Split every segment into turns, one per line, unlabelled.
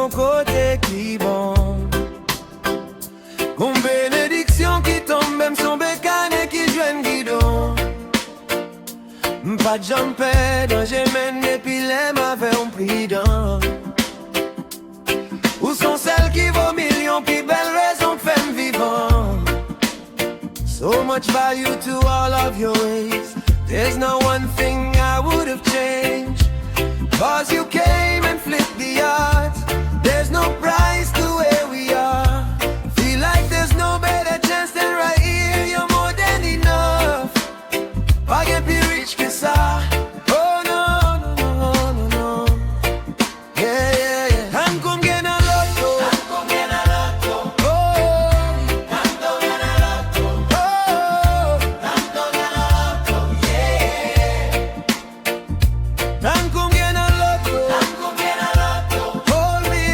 son côté qui bon. Une bénédiction qui tombe, même son bécane qui joue guidon. Pas de jambes, danger mène depuis les m'avait un prix d'un. Où sont celles qui vaut millions, puis belle raison fait vivant. So much value to all of your ways. There's no one thing I would have changed. Cause you came and flipped the odds. There's no price to where we are. Feel like there's no better chance than right here. You're more than enough. I get be rich que ça. Oh no, no, no, no, no. Yeah, yeah, yeah. I'm gon' get a lotto. I'm gon' get a lotto. Oh, I'm gon' get a lotto. Oh, I'm gon' get a lotto. Yeah. I'm gon' get a lotto. I'm gon' get a lotto. Hold me.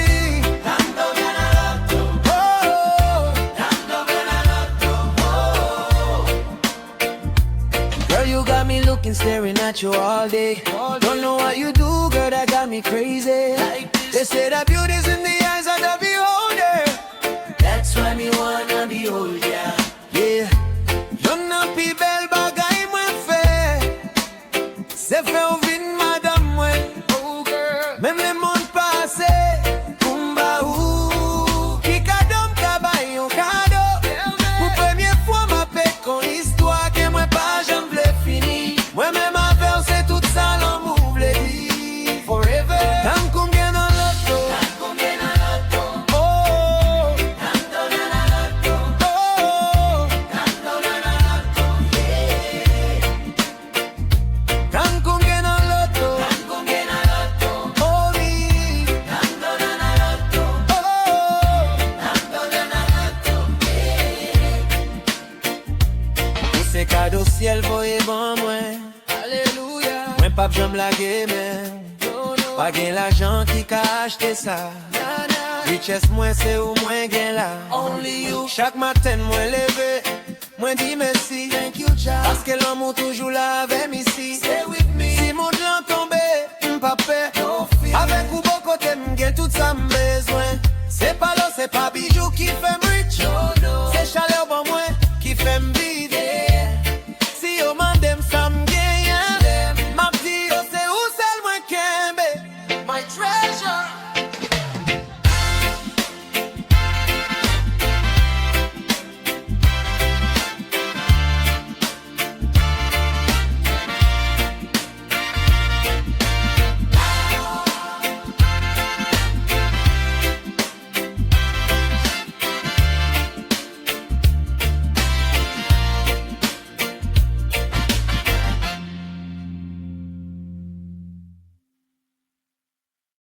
I'm gon' get a lotto. Oh, I'm gon' get a lotto. Oh. Girl, you got me looking, staring at you all day. Don't know what you do, girl, that got me crazy. They say that beauty's in the eyes of the beholder. That's why me wanna behold ya. Yeah. Y'en a pi belle bagay mwen fè. Se fè ou vin madame mwen. Oh girl. Même les mondes passés. Kumba ou. Ki kadom kabay yon kado. Pour première fois ma paix kon histoire que moi pas j'en vle fini. Moi même avec c'est tout ça l'amour vle di. Forever. Tant combien dans l'auto. Tant combien dans l'auto. Oh. Tant dans l'auto. Oh. Tant dans l'auto. Yeah. Tant combien dans l'auto. Tant combien dans l'auto. Oh oui. Tant dans l'auto. Oh. Tant dans l'auto. Yeah. Pour ces cadeaux ciel voyez bon moi. Alléluia. Moi pas j'aime la game. Pas gain l'argent qui ka acheté ça. Richesse moins c'est où moins gain là. Only you. Chaque matin moi levé, moi dis merci. Thank you Jah. Parce que l'amour toujours là avec ici. Stay with me. Si mon plan tombé, m'pas peur. No fear. Avec ou bon côté m'gain tout ça m'besoin. C'est pas l'eau, c'est pas bijou qui fait m'rich. No, no. C'est chaleur bon moi qui fait m'vivre. Yeah. Si yo mandem ça m'gain. Ma vie, oh, c'est où celle moi kembe. My treasure.